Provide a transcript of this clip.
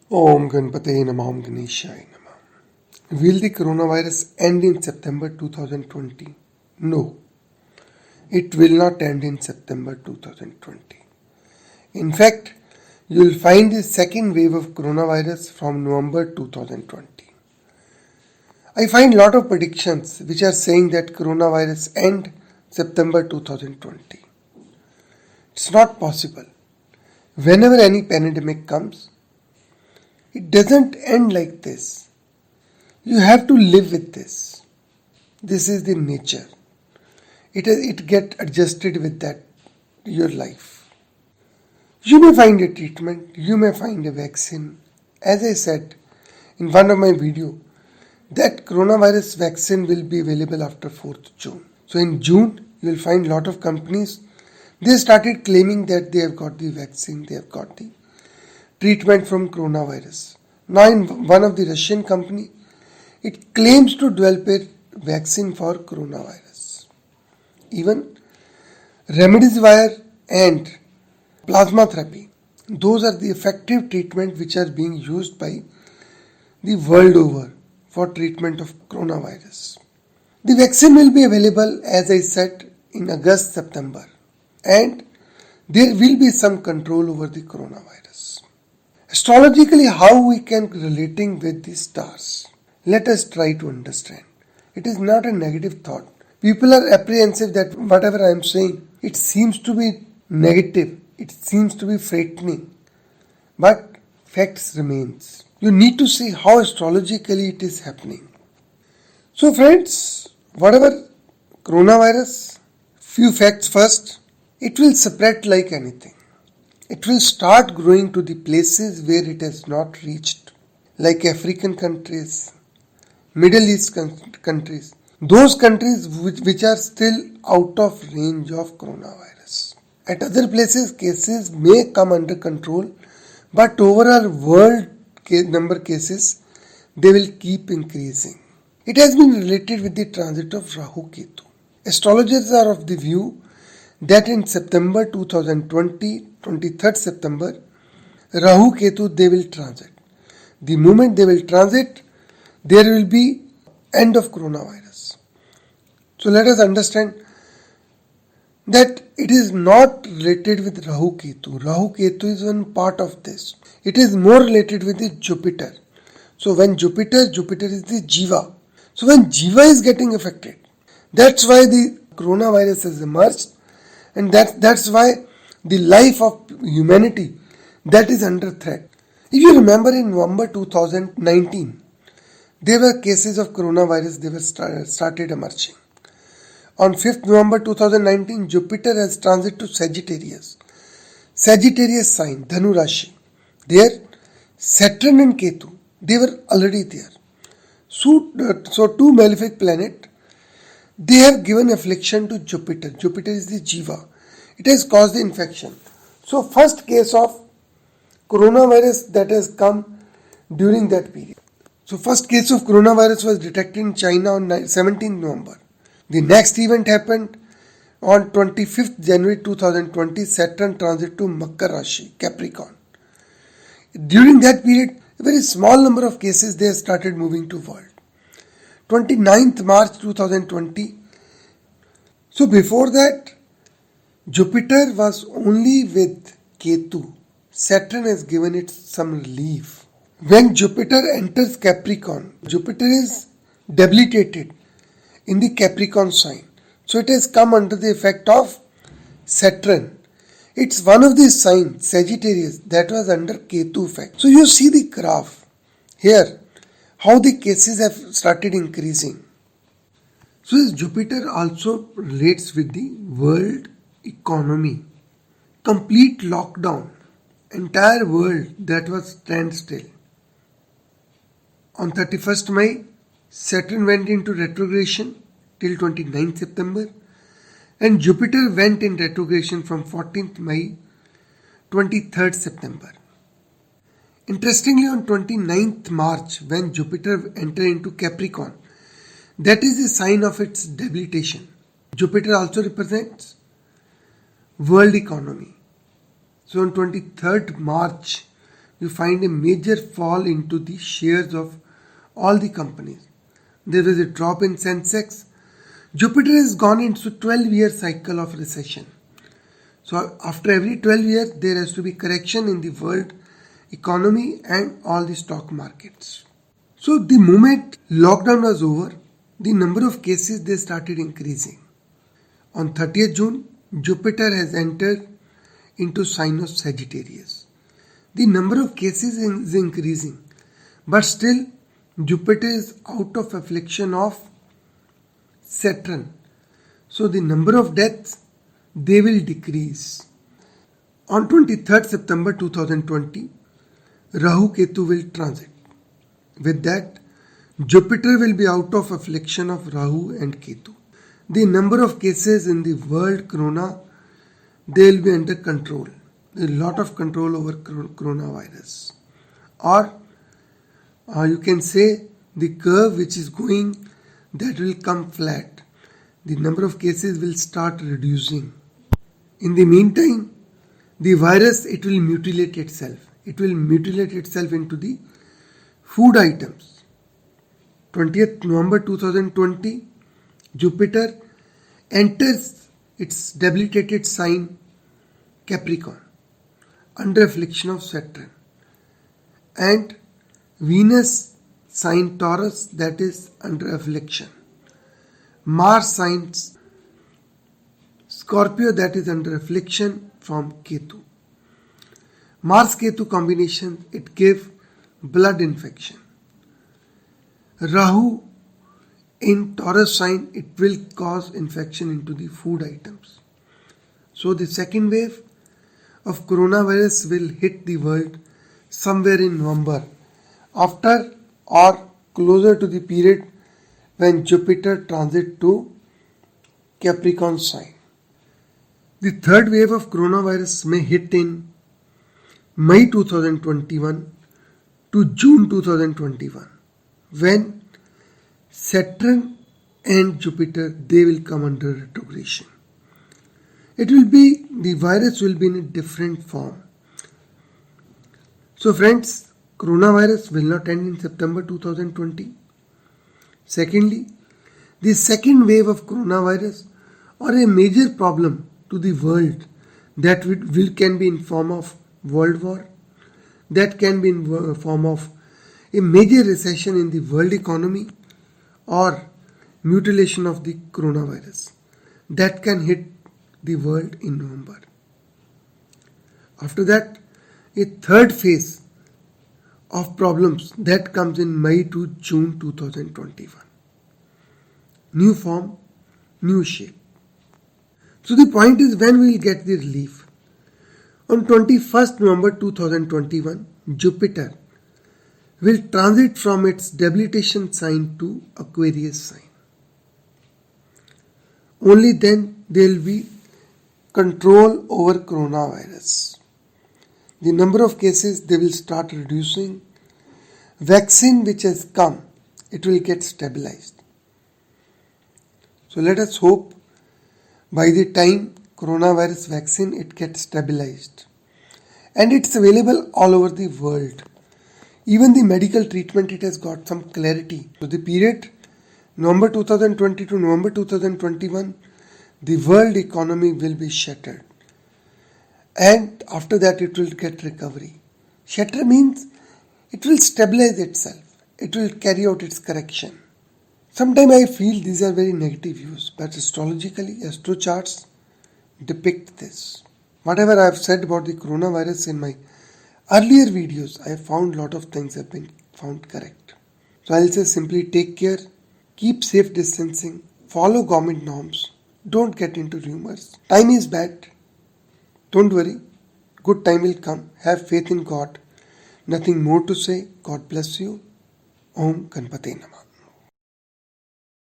Om Ganpate Namah Om Ganeshaya Namah. Will the coronavirus end in September 2020? No, it will not end in September 2020. In fact, you will find the second wave of coronavirus from November 2020. I find a lot of predictions which are saying that coronavirus end September 2020. It's not possible. Whenever any pandemic comes, it doesn't end like this. You have to live with this. This is the nature. It get adjusted with that, your life. You may find a treatment, you may find a vaccine. As I said in one of my video, that coronavirus vaccine will be available after 4th June. So in June, you will find a lot of companies, they started claiming that they have got the vaccine, they have got the treatment from coronavirus. Now in one of the Russian company, it claims to develop a vaccine for coronavirus. Even remdesivir and plasma therapy, those are the effective treatment which are being used by the world over for treatment of coronavirus. The vaccine will be available, as I said, in August, September, and there will be some control over the coronavirus. Astrologically, how we can relating with the stars? Let us try to understand. It is not a negative thought. People are apprehensive that whatever I am saying, it seems to be negative, it seems to be frightening, but facts remains. You need to see how astrologically it is happening. So friends, whatever coronavirus, few facts first, it will spread like anything. It will start growing to the places where it has not reached, like African countries, Middle East countries, those countries which are still out of range of coronavirus. At other places, cases may come under control, but overall world number cases, they will keep increasing. It has been related with the transit of Rahu Ketu. Astrologers are of the view that in September 2020, 23rd September, Rahu Ketu they will transit. The moment they will transit, there will be end of coronavirus. So let us understand that it is not related with Rahu Ketu. Rahu Ketu is one part of this. It is more related with the Jupiter. So when Jupiter is the Jiva. So when Jiva is getting affected, that's why the coronavirus has emerged, and that's why the life of humanity that is under threat. If you remember in November 2019, there were cases of coronavirus, they were started emerging. On 5th November 2019, Jupiter has transit to Sagittarius. Sagittarius sign, Dhanu Rashi. There, Saturn and Ketu, they were already there. So two malefic planets, they have given affliction to Jupiter. Jupiter is the Jiva. It has caused the infection. So first case of coronavirus that has come during that period. So first case of coronavirus was detected in China on 17th November. The next event happened on 25th January 2020, Saturn transit to Makar Rashi, Capricorn. During that period, a very small number of cases they started moving to world. 29th March 2020. So before that, Jupiter was only with Ketu. Saturn has given it some relief. When Jupiter enters Capricorn, Jupiter is debilitated in the Capricorn sign. So it has come under the effect of Saturn. It's one of these signs, Sagittarius, that was under Ketu effect. So you see the graph here, how the cases have started increasing. So this Jupiter also relates with the world economy. Complete lockdown. Entire world that was standstill. On 31st May, Saturn went into retrogression till 29th September, and Jupiter went in retrogression from 14th May, 23rd September. Interestingly, on 29th March, when Jupiter entered into Capricorn, that is a sign of its debilitation. Jupiter also represents world economy. So on 23rd March you find a major fall into the shares of all the companies. There is a drop in Sensex. Jupiter has gone into 12-year cycle of recession. So after every 12 years, there has to be correction in the world economy and all the stock markets. So the moment lockdown was over, the number of cases they started increasing. On 30th June, Jupiter has entered into sign of Sagittarius. The number of cases is increasing, but still Jupiter is out of affliction of Saturn. So the number of deaths, they will decrease. On 23rd September 2020, Rahu Ketu will transit. With that, Jupiter will be out of affliction of Rahu and Ketu. The number of cases in the world corona, they will be under control. There is a lot of control over coronavirus. Or you can say the curve which is going, that will come flat. The number of cases will start reducing. In the meantime, the virus, it will mutilate itself. It will mutilate itself into the food items. 20th November 2020, Jupiter enters its debilitated sign Capricorn under affliction of Saturn, and Venus sign Taurus, that is under affliction. Mars signs Scorpio, that is under affliction from Ketu. Mars Ketu combination, it gives blood infection. Rahu in Taurus sign, it will cause infection into the food items. So the second wave of coronavirus will hit the world somewhere in November, after or closer to the period when Jupiter transit to Capricorn sign. The third wave of coronavirus may hit in May 2021 to June 2021, when Saturn and Jupiter, they will come under retrogression. The virus will be in a different form. So friends, coronavirus will not end in September 2020. Secondly, the second wave of coronavirus, or a major problem to the world, that can be in form of world war, that can be in form of a major recession in the world economy, or mutilation of the coronavirus, that can hit the world in November. After that, a third phase of problems that comes in May to June 2021. New form, new shape. So the point is, when we will get the relief? On 21st November 2021, Jupiter will transit from its debilitation sign to Aquarius sign. Only then there will be control over coronavirus. The number of cases, they will start reducing. Vaccine which has come, it will get stabilized. So let us hope by the time coronavirus vaccine, it gets stabilized. And it's available all over the world. Even the medical treatment, it has got some clarity. So the period November 2020 to November 2021, the world economy will be shattered. And after that, it will get recovery. Shatter means it will stabilize itself. It will carry out its correction. Sometimes I feel these are very negative views, but astrologically, astro charts depict this. Whatever I have said about the coronavirus in my earlier videos, I have found a lot of things have been found correct. So I'll say simply take care, keep safe distancing, follow government norms, don't get into rumors. Time is bad. Don't worry, good time will come. Have faith in God. Nothing more to say. God bless you. Om Ganpate Namah.